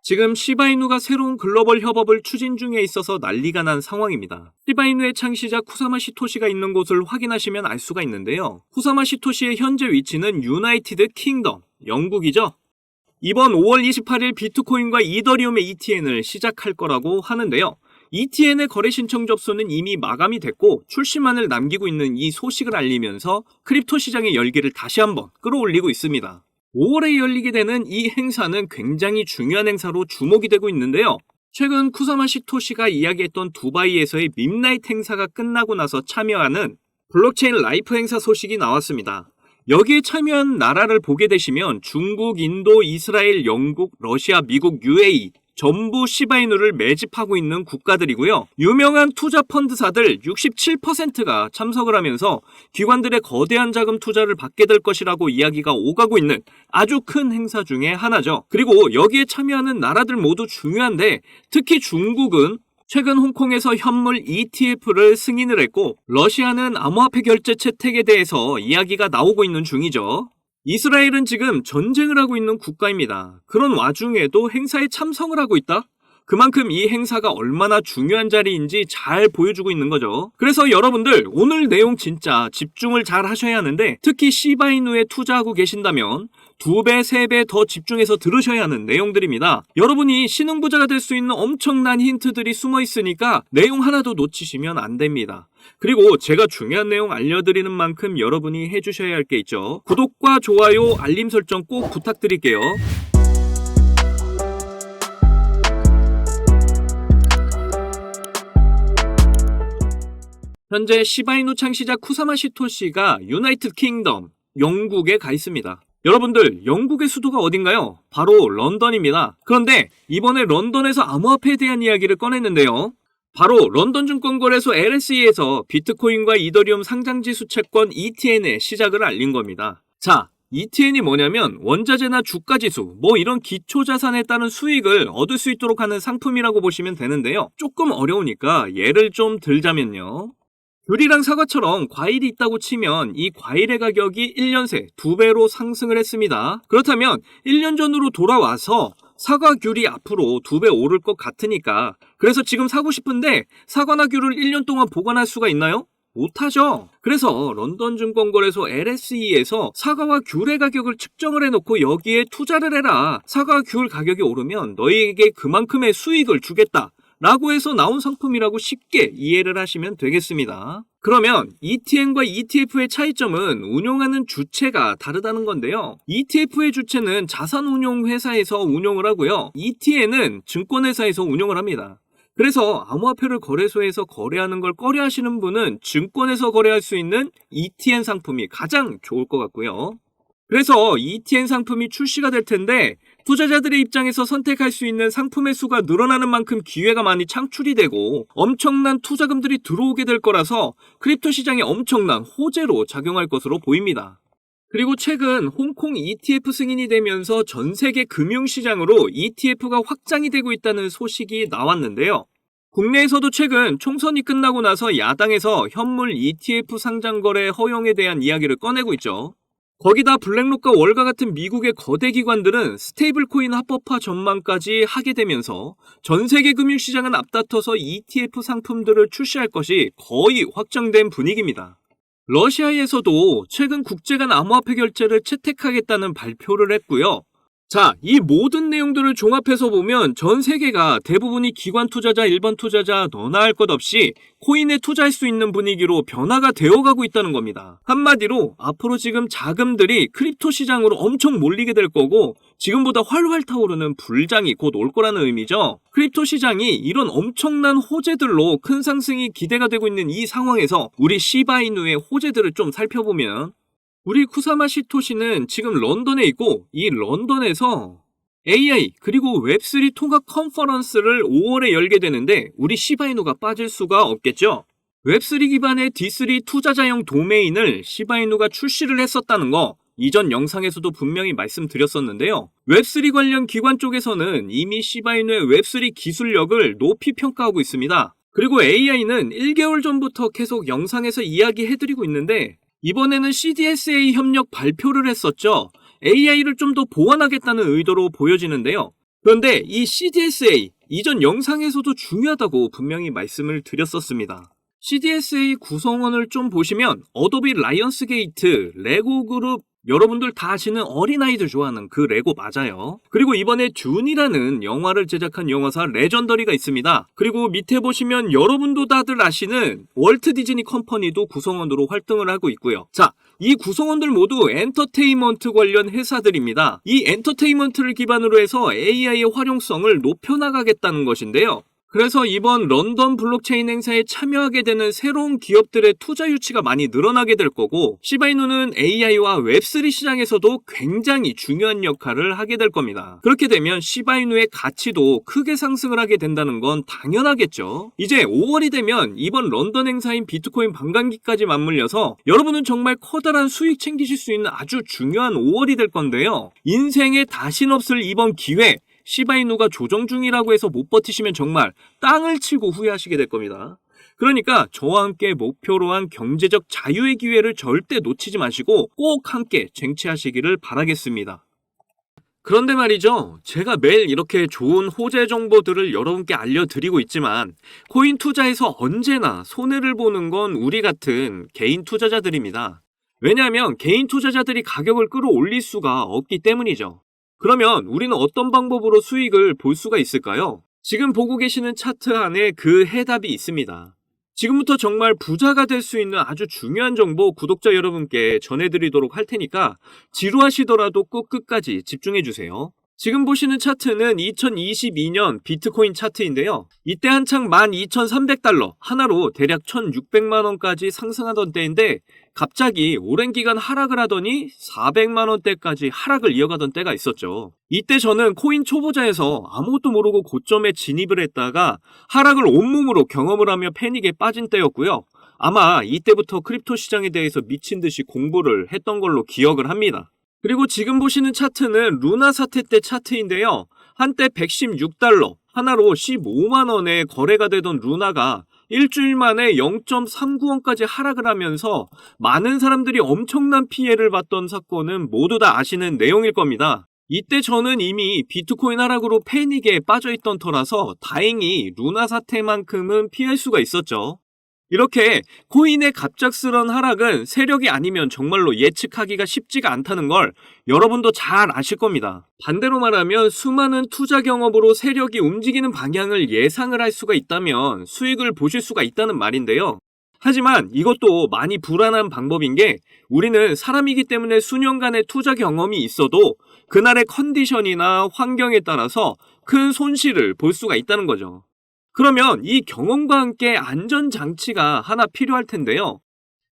지금 시바이누가 새로운 글로벌 협업을 추진 중에 있어서 난리가 난 상황입니다. 시바이누의 창시자 쿠사마 시토시가 있는 곳을 확인하시면 알 수가 있는데요. 쿠사마 시토시의 현재 위치는 유나이티드 킹덤, 영국이죠. 이번 5월 28일 비트코인과 이더리움의 ETN을 시작할 거라고 하는데요. ETN의 거래 신청 접수는 이미 마감이 됐고 출시만을 남기고 있는 이 소식을 알리면서 크립토 시장의 열기를 다시 한번 끌어올리고 있습니다. 5월에 열리게 되는 이 행사는 굉장히 중요한 행사로 주목이 되고 있는데요. 최근 쿠사마 시토시가 이야기했던 두바이에서의 midnight 행사가 끝나고 나서 참여하는 블록체인 라이프 행사 소식이 나왔습니다. 여기에 참여한 나라를 보게 되시면 중국, 인도, 이스라엘, 영국, 러시아, 미국, UAE 전부 시바이누를 매집하고 있는 국가들이고요. 유명한 투자 펀드사들 67%가 참석을 하면서 기관들의 거대한 자금 투자를 받게 될 것이라고 이야기가 오가고 있는 아주 큰 행사 중에 하나죠. 그리고 여기에 참여하는 나라들 모두 중요한데 특히 중국은 최근 홍콩에서 현물 ETF를 승인을 했고 러시아는 암호화폐 결제 채택에 대해서 이야기가 나오고 있는 중이죠. 이스라엘은 지금 전쟁을 하고 있는 국가입니다. 그런 와중에도 행사에 참석을 하고 있다? 그만큼 이 행사가 얼마나 중요한 자리인지 잘 보여주고 있는 거죠. 그래서 여러분들 오늘 내용 진짜 집중을 잘 하셔야 하는데 특히 시바이누에 투자하고 계신다면 2배, 3배 더 집중해서 들으셔야 하는 내용들입니다. 여러분이 신흥부자가 될 수 있는 엄청난 힌트들이 숨어 있으니까 내용 하나도 놓치시면 안 됩니다. 그리고 제가 중요한 내용 알려드리는 만큼 여러분이 해주셔야 할 게 있죠. 구독과 좋아요, 알림 설정 꼭 부탁드릴게요. 현재 시바이누 창시자 쿠사마 시토시가 유나이티드 킹덤, 영국에 가 있습니다. 여러분들 영국의 수도가 어딘가요? 바로 런던입니다. 그런데 이번에 런던에서 암호화폐에 대한 이야기를 꺼냈는데요. 바로 런던증권거래소 LSE에서 비트코인과 이더리움 상장지수 채권 ETN의 시작을 알린 겁니다. 자, ETN이 뭐냐면 원자재나 주가지수, 이런 기초자산에 따른 수익을 얻을 수 있도록 하는 상품이라고 보시면 되는데요. 조금 어려우니까 예를 좀 들자면요. 귤이랑 사과처럼 과일이 있다고 치면 이 과일의 가격이 1년 새 2배로 상승을 했습니다. 그렇다면 1년 전으로 돌아와서 사과, 귤이 앞으로 2배 오를 것 같으니까 그래서 지금 사고 싶은데 사과나 귤을 1년 동안 보관할 수가 있나요? 못하죠. 그래서 런던증권거래소 LSE에서 사과와 귤의 가격을 측정을 해놓고 여기에 투자를 해라. 사과, 귤 가격이 오르면 너희에게 그만큼의 수익을 주겠다. 라고 해서 나온 상품이라고 쉽게 이해를 하시면 되겠습니다. 그러면 ETN과 ETF의 차이점은 운용하는 주체가 다르다는 건데요. ETF의 주체는 자산운용회사에서 운용을 하고요. ETN은 증권회사에서 운용을 합니다. 그래서 암호화폐를 거래소에서 거래하는 걸 꺼려하시는 분은 증권에서 거래할 수 있는 ETN 상품이 가장 좋을 것 같고요. 그래서 ETN 상품이 출시가 될 텐데 투자자들의 입장에서 선택할 수 있는 상품의 수가 늘어나는 만큼 기회가 많이 창출이 되고 엄청난 투자금들이 들어오게 될 거라서 크립토 시장에 엄청난 호재로 작용할 것으로 보입니다. 그리고 최근 홍콩 ETF 승인이 되면서 전 세계 금융시장으로 ETF가 확장이 되고 있다는 소식이 나왔는데요. 국내에서도 최근 총선이 끝나고 나서 야당에서 현물 ETF 상장 거래 허용에 대한 이야기를 꺼내고 있죠. 거기다 블랙록과 월가 같은 미국의 거대 기관들은 스테이블 코인 합법화 전망까지 하게 되면서 전 세계 금융시장은 앞다퉈서 ETF 상품들을 출시할 것이 거의 확정된 분위기입니다. 러시아에서도 최근 국제간 암호화폐 결제를 채택하겠다는 발표를 했고요. 자, 이 모든 내용들을 종합해서 보면 전 세계가 대부분이 기관 투자자, 일반 투자자 너나 할 것 없이 코인에 투자할 수 있는 분위기로 변화가 되어가고 있다는 겁니다. 한마디로 앞으로 지금 자금들이 크립토 시장으로 엄청 몰리게 될 거고 지금보다 활활 타오르는 불장이 곧 올 거라는 의미죠. 크립토 시장이 이런 엄청난 호재들로 큰 상승이 기대가 되고 있는 이 상황에서 우리 시바이누의 호재들을 좀 살펴보면 우리 쿠사마 시토시는 지금 런던에 있고 이 런던에서 AI 그리고 웹3 통합 컨퍼런스를 5월에 열게 되는데 우리 시바이누가 빠질 수가 없겠죠. 웹3 기반의 D3 투자자용 도메인을 시바이누가 출시를 했었다는 거 이전 영상에서도 분명히 말씀드렸었는데요. 웹3 관련 기관 쪽에서는 이미 시바이누의 웹3 기술력을 높이 평가하고 있습니다. 그리고 AI는 1개월 전부터 계속 영상에서 이야기해드리고 있는데 이번에는 CDSA 협력 발표를 했었죠. AI를 좀 더 보완하겠다는 의도로 보여지는데요. 그런데 이 CDSA, 이전 영상에서도 중요하다고 분명히 말씀을 드렸었습니다. CDSA 구성원을 좀 보시면 어도비 라이언스 게이트, 레고 그룹, 여러분들 다 아시는 어린아이들 좋아하는 그 레고 맞아요. 그리고 이번에 듄이라는 영화를 제작한 영화사 레전더리가 있습니다. 그리고 밑에 보시면 여러분도 다들 아시는 월트 디즈니 컴퍼니도 구성원으로 활동을 하고 있고요. 자, 이 구성원들 모두 엔터테인먼트 관련 회사들입니다. 이 엔터테인먼트를 기반으로 해서 AI의 활용성을 높여나가겠다는 것인데요. 그래서 이번 런던 블록체인 행사에 참여하게 되는 새로운 기업들의 투자 유치가 많이 늘어나게 될 거고, 시바이누는 AI와 웹3 시장에서도 굉장히 중요한 역할을 하게 될 겁니다. 그렇게 되면 시바이누의 가치도 크게 상승을 하게 된다는 건 당연하겠죠. 이제 5월이 되면 이번 런던 행사인 비트코인 반감기까지 맞물려서 여러분은 정말 커다란 수익 챙기실 수 있는 아주 중요한 5월이 될 건데요. 인생에 다신 없을 이번 기회, 시바이누가 조정 중이라고 해서 못 버티시면 정말 땅을 치고 후회하시게 될 겁니다. 그러니까 저와 함께 목표로 한 경제적 자유의 기회를 절대 놓치지 마시고 꼭 함께 쟁취하시기를 바라겠습니다. 그런데 말이죠, 제가 매일 이렇게 좋은 호재 정보들을 여러분께 알려드리고 있지만 코인 투자에서 언제나 손해를 보는 건 우리 같은 개인 투자자들입니다. 왜냐하면 개인 투자자들이 가격을 끌어올릴 수가 없기 때문이죠. 그러면 우리는 어떤 방법으로 수익을 볼 수가 있을까요? 지금 보고 계시는 차트 안에 그 해답이 있습니다. 지금부터 정말 부자가 될 수 있는 아주 중요한 정보 구독자 여러분께 전해드리도록 할 테니까 지루하시더라도 꼭 끝까지 집중해주세요. 지금 보시는 차트는 2022년 비트코인 차트인데요. 이때 한창 12,300달러, 하나로 대략 1,600만원까지 상승하던 때인데 갑자기 오랜 기간 하락을 하더니 400만원대까지 하락을 이어가던 때가 있었죠. 이때 저는 코인 초보자에서 아무것도 모르고 고점에 진입을 했다가 하락을 온몸으로 경험을 하며 패닉에 빠진 때였고요. 아마 이때부터 크립토 시장에 대해서 미친 듯이 공부를 했던 걸로 기억을 합니다. 그리고 지금 보시는 차트는 루나 사태 때 차트인데요. 한때 116달러, 하나로 15만원에 거래가 되던 루나가 일주일 만에 0.39원까지 하락을 하면서 많은 사람들이 엄청난 피해를 봤던 사건은 모두 다 아시는 내용일 겁니다. 이때 저는 이미 비트코인 하락으로 패닉에 빠져있던 터라서 다행히 루나 사태만큼은 피할 수가 있었죠. 이렇게 코인의 갑작스런 하락은 세력이 아니면 정말로 예측하기가 쉽지가 않다는 걸 여러분도 잘 아실 겁니다. 반대로 말하면 수많은 투자 경험으로 세력이 움직이는 방향을 예상을 할 수가 있다면 수익을 보실 수가 있다는 말인데요. 하지만 이것도 많이 불안한 방법인 게 우리는 사람이기 때문에 수년간의 투자 경험이 있어도 그날의 컨디션이나 환경에 따라서 큰 손실을 볼 수가 있다는 거죠. 그러면 이 경험과 함께 안전장치가 하나 필요할 텐데요.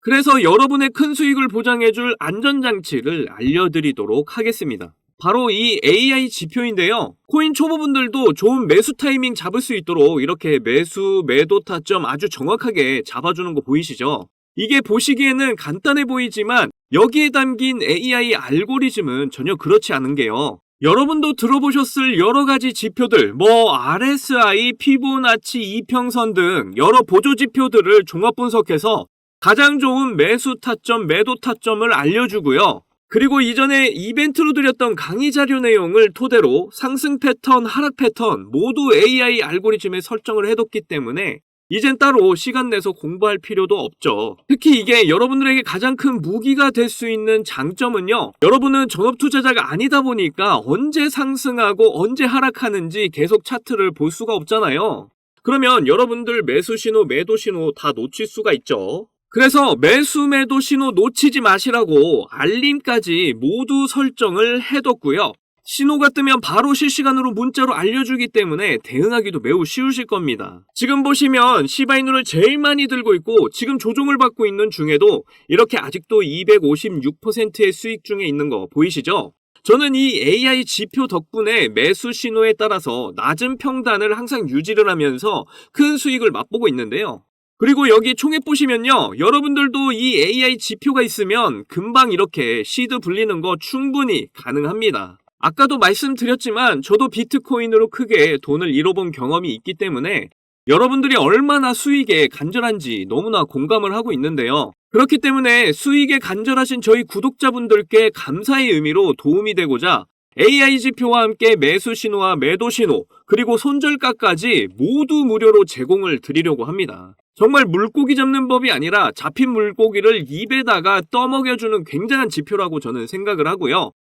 그래서 여러분의 큰 수익을 보장해줄 안전장치를 알려드리도록 하겠습니다. 바로 이 AI 지표인데요. 코인 초보분들도 좋은 매수 타이밍 잡을 수 있도록 이렇게 매수, 매도 타점 아주 정확하게 잡아주는 거 보이시죠? 이게 보시기에는 간단해 보이지만 여기에 담긴 AI 알고리즘은 전혀 그렇지 않은 게요. 여러분도 들어보셨을 여러가지 지표들, RSI, 피보나치, 이평선 등 여러 보조 지표들을 종합 분석해서 가장 좋은 매수 타점, 매도 타점을 알려주고요. 그리고 이전에 이벤트로 드렸던 강의 자료 내용을 토대로 상승 패턴, 하락 패턴 모두 AI 알고리즘에 설정을 해뒀기 때문에 이젠 따로 시간 내서 공부할 필요도 없죠. 특히 이게 여러분들에게 가장 큰 무기가 될 수 있는 장점은요. 여러분은 전업 투자자가 아니다 보니까 언제 상승하고 언제 하락하는지 계속 차트를 볼 수가 없잖아요. 그러면 여러분들 매수 신호, 매도 신호 다 놓칠 수가 있죠. 그래서 매수, 매도 신호 놓치지 마시라고 알림까지 모두 설정을 해뒀고요. 신호가 뜨면 바로 실시간으로 문자로 알려주기 때문에 대응하기도 매우 쉬우실 겁니다. 지금 보시면 시바이누를 제일 많이 들고 있고 지금 조종을 받고 있는 중에도 이렇게 아직도 256%의 수익 중에 있는 거 보이시죠? 저는 이 AI 지표 덕분에 매수 신호에 따라서 낮은 평단을 항상 유지를 하면서 큰 수익을 맛보고 있는데요. 그리고 여기 총액 보시면요. 여러분들도 이 AI 지표가 있으면 금방 이렇게 시드 불리는 거 충분히 가능합니다. 아까도 말씀드렸지만 저도 비트코인으로 크게 돈을 잃어본 경험이 있기 때문에 여러분들이 얼마나 수익에 간절한지 너무나 공감을 하고 있는데요. 그렇기 때문에 수익에 간절하신 저희 구독자분들께 감사의 의미로 도움이 되고자 AI 지표와 함께 매수 신호와 매도 신호, 그리고 손절가까지 모두 무료로 제공을 드리려고 합니다. 정말 물고기 잡는 법이 아니라 잡힌 물고기를 입에다가 떠먹여주는 굉장한 지표라고 저는 생각을 하고요.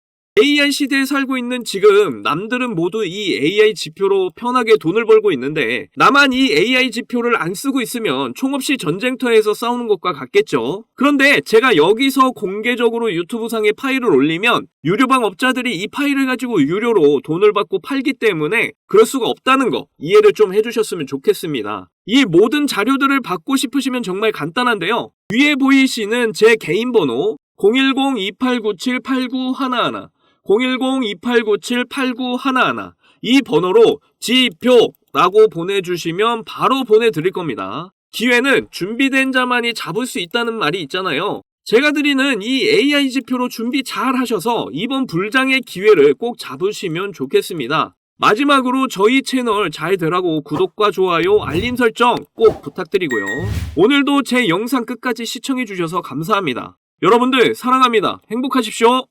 AI 시대에 살고 있는 지금 남들은 모두 이 AI 지표로 편하게 돈을 벌고 있는데 나만 이 AI 지표를 안 쓰고 있으면 총없이 전쟁터에서 싸우는 것과 같겠죠. 그런데 제가 여기서 공개적으로 유튜브상에 파일을 올리면 유료방 업자들이 이 파일을 가지고 유료로 돈을 받고 팔기 때문에 그럴 수가 없다는 거 이해를 좀 해주셨으면 좋겠습니다. 이 모든 자료들을 받고 싶으시면 정말 간단한데요. 위에 보이시는 제 개인 번호 010-2897-8911 010-2897-8911 이 번호로 지표라고 보내주시면 바로 보내드릴 겁니다. 기회는 준비된 자만이 잡을 수 있다는 말이 있잖아요. 제가 드리는 이 AI 지표로 준비 잘 하셔서 이번 불장의 기회를 꼭 잡으시면 좋겠습니다. 마지막으로 저희 채널 잘 되라고 구독과 좋아요, 알림 설정 꼭 부탁드리고요. 오늘도 제 영상 끝까지 시청해주셔서 감사합니다. 여러분들 사랑합니다. 행복하십시오.